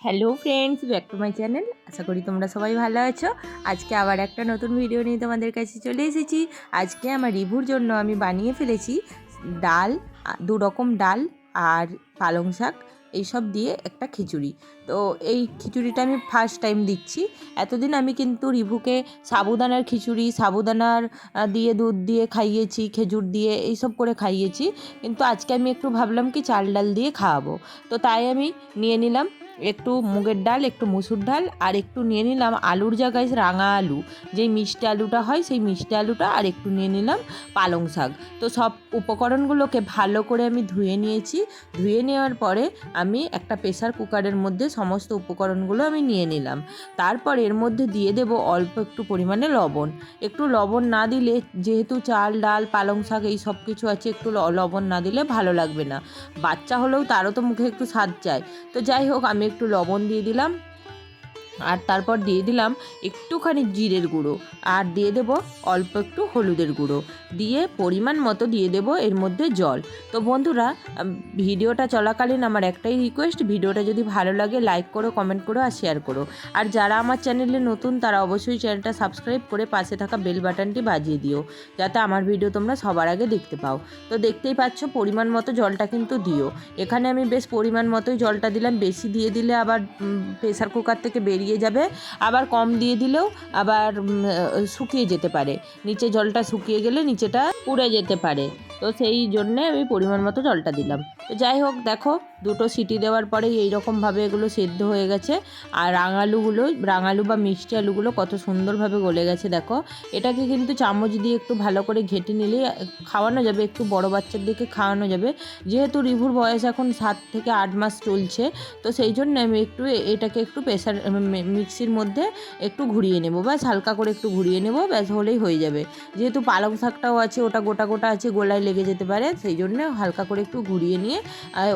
Hello friends, back to my channel. আশা করি তোমরা সবাই ভালো আছো। আজকে আবার একটা নতুন ভিডিও নিয়ে তোমাদের কাছে চলে এসেছি। আজকে আমার রিভুর জন্য আমি বানিয়ে ফেলেছি ডাল, দু রকম ডাল আর পালং শাক এইসব দিয়ে একটা খিচুড়ি। তো এই খিচুড়িটা আমি ফার্স্ট টাইম দিচ্ছি। এতদিন আমি কিন্তু রিভুকে সাবুদানার খিচুড়ি, সাবুদানার দিয়ে দুধ দিয়ে খাইয়েছি, খেজুর দিয়ে এইসব করে খাইয়েছি। কিন্তু আজকে আমি একটু ভাবলাম কি চাল ডাল দিয়ে খাওয়াবো। তো তাই আমি নিয়ে নিলাম একটু মুগের ডাল, একটু মুসুর ডাল, আর একটু নিয়ে নিলাম আলুর জায়গায় রাঙা আলু, যেই মিষ্টি আলুটা হয় সেই মিষ্টি আলুটা, আর একটু নিয়ে নিলাম পালং শাক। তো সব উপকরণগুলোকে ভালো করে আমি ধুয়ে নিয়েছি। ধুয়ে নেওয়ার পরে আমি একটা প্রেসার কুকারের মধ্যে সমস্ত উপকরণগুলো আমি নিয়ে নিলাম। তারপর এর মধ্যে দিয়ে দেব অল্প একটু পরিমাণে লবণ। একটু লবণ না দিলে, যেহেতু চাল ডাল পালং শাক এই সব কিছু আছে, একটু লবণ না দিলে ভালো লাগবে না। বাচ্চা হলেও তারও তো মুখে একটু স্বাদ চায়। তো যাই হোক, আমি একটু লবণ দিয়ে দিলাম, আর তারপর দিয়ে দিলাম একটুখানি জিরের গুঁড়ো, আর দিয়ে দেব অল্প একটু হলুদের গুঁড়ো, দিয়ে পরিমাণ মতো দিয়ে দেব এর মধ্যে জল। তো বন্ধুরা, ভিডিওটা চলাকালীন আমার একটাই রিকোয়েস্ট, ভিডিওটা যদি ভালো লাগে লাইক করো, কমেন্ট করো আর শেয়ার করো। আর যারা আমার চ্যানেলে নতুন তারা অবশ্যই চ্যানেলটা সাবস্ক্রাইব করে পাশে থাকা বেল বাটনটি বাজিয়ে দিও, যাতে আমার ভিডিও তোমরা সবার আগে দেখতে পাও। তো দেখতেই পাচ্ছ পরিমাণ মতো জলটা কিন্তু দিও। এখানে আমি বেশ পরিমাণ মতোই জলটা দিলাম, বেশি দিয়ে দিলে আবার প্রেসার কুকার থেকে বেরিয়ে যাবে, আবার কম দিয়ে দিলেও আবার শুকিয়ে যেতে পারে, নিচে জলটা শুকিয়ে গেলে নিচেটা পুড়ে যেতে পারে। তো সেই জন্যে আমি পরিমাণ মতো জলটা দিলাম। তো যাই হোক, দেখো দুটো সিটি দেওয়ার পরেই এইরকমভাবে এগুলো সেদ্ধ হয়ে গেছে। আর রাঙালু বা মিষ্টি আলুগুলো কত সুন্দরভাবে গলে গেছে দেখো। এটাকে কিন্তু চামচ দিয়ে একটু ভালো করে ঘেঁটে নিলে খাওয়ানো যাবে, একটু বড় বাচ্চাদেরকে খাওয়ানো যাবে। যেহেতু রিভুর বয়স এখন 7 থেকে 8 মাস চলছে, তো সেই জন্য আমি এটাকে একটু প্রেসার মিক্সির মধ্যে একটু ঘুরিয়ে নেব, ব্যাস হালকা করে একটু ঘুরিয়ে নেব, ব্যাস হলেই হয়ে যাবে। যেহেতু পালং শাকটাও আছে, ওটা গোটা গোটা আছে, গোলায় লেগে যেতে পারে, সেই জন্য হালকা করে একটু ঘুরিয়ে নিয়ে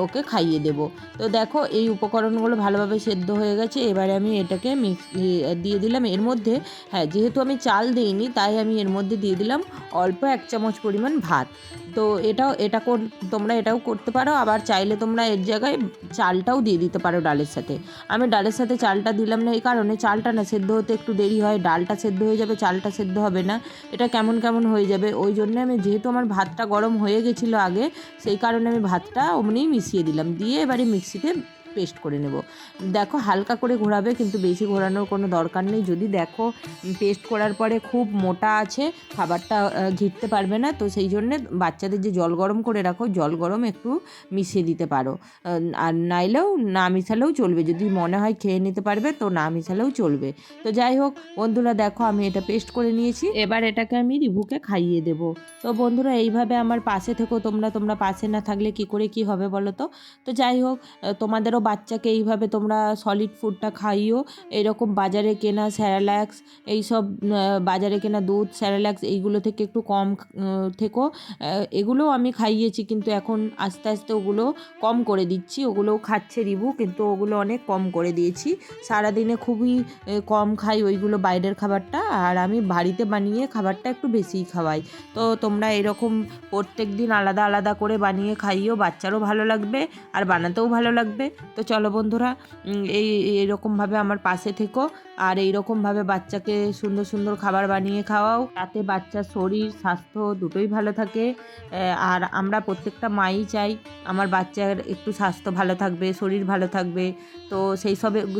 ওকে খাইয়ে দেব। তো দেখো এই উপকরণগুলো ভালোভাবে সেদ্ধ হয়ে গেছে। এবারে আমি এটাকে দিয়ে দিলাম এর মধ্যে। হ্যাঁ, যেহেতু আমি চাল দিইনি তাই আমি এর মধ্যে দিয়ে দিলাম অল্প 1 চামচ পরিমাণ ভাত। তো তোমরা এটাও করতে পারো, আবার চাইলে তোমরা এর জায়গায় চালটাও দিয়ে দিতে পারো ডালের সাথে। আমি ডালের সাথে চালটা দিলাম না, এই কারণে চালটা না সেদ্ধ হতে একটু দেরি হয়, ডালটা সেদ্ধ হয়ে যাবে, চালটা সেদ্ধ হবে না, এটা কেমন কেমন হয়ে যাবে। ওই জন্য আমি, যেহেতু আমার ভাতটা গরম হয়ে গেছিলো আগে, সেই কারণে আমি ভাতটা অমনিই মিশিয়ে দিলাম, দিয়ে এবারে মিক্সিতে পেস্ট করে নেব। দেখো হালকা করে ঘোরাবে, কিন্তু বেশি ঘোরানোর কোনো দরকার নেই। যদি দেখো পেস্ট করার পরে খুব মোটা আছে, খাবারটা ঘিরতে পারবে না, তো সেই জন্যে বাচ্চাদের যে জল গরম করে রাখো, জল গরম একটু মিশিয়ে দিতে পারো। আর নাইলেও না মিশালেও চলবে, যদি মনে হয় খেয়ে নিতে পারবে তো না মিশালেও চলবে। তো যাই হোক বন্ধুরা, দেখো আমি এটা পেস্ট করে নিয়েছি, এবার এটাকে আমি রিভুকে খাইয়ে দেব। তো বন্ধুরা, এইভাবে আমার পাশে থেকেও তোমরা পাশে না থাকলে কি করে কি হবে বলো তো। তো যাই হোক, তোমাদেরও বাচ্চাকে এইভাবে তোমরা সলিড ফুডটা খাইও। এরকম বাজারে কেনা স্যারেল্যাক্স, এইসব বাজারে কেনা দুধ, স্যারেল্যাক্স এইগুলো থেকে একটু কম থেকো। এগুলোও আমি খাইয়েছি, কিন্তু এখন আস্তে আস্তে ওগুলো কম করে দিচ্ছি। ওগুলোও খাচ্ছে রিভু, কিন্তু ওগুলো অনেক কম করে দিয়েছি। সারাদিনে খুবই কম খাই ওইগুলো, বাইরের খাবারটা, আর আমি বাড়িতে বানিয়ে খাবারটা একটু বেশিই খাওয়াই। তো তোমরা এরকম প্রত্যেক দিন আলাদা আলাদা করে বানিয়ে খাইও, বাচ্চারও ভালো লাগবে আর বানাতেও ভালো লাগবে। তো চলো বন্ধুরা, এইরকমভাবে আমার পাশে থেকো, আর এইরকমভাবে বাচ্চাকে সুন্দর সুন্দর খাবার বানিয়ে খাওয়াও, তাতে বাচ্চার শরীর স্বাস্থ্য দুটোই ভালো থাকে। আর আমরা প্রত্যেকটা মাই চাই আমার বাচ্চার একটু স্বাস্থ্য ভালো থাকবে, শরীর ভালো থাকবে। তো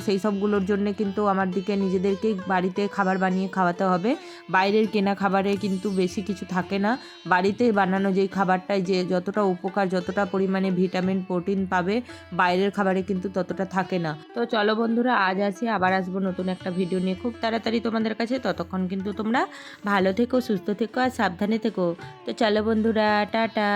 সেই সবগুলোর জন্যে কিন্তু আমার দিকে নিজেদেরকেই বাড়িতে খাবার বানিয়ে খাওয়াতে হবে। বাইরের কেনা খাবারে কিন্তু বেশি কিছু থাকে না, বাড়িতে বানানো যেই খাবারটায় যে যতটা উপকার, যতটা পরিমাণে ভিটামিন প্রোটিন পাবে, বাইরের খাবারে কিন্তু ততটা থাকে না। তো চলো বন্ধুরা, আজ আসি, আবার আসবো নতুন একটা ভিডিও নিয়ে খুব তাড়াতাড়ি তোমাদের কাছে। ততক্ষণ কিন্তু তোমরা ভালো থেকো, সুস্থ থেকো আর সাবধানে থেকো। তো চলো বন্ধুরা, টাটা।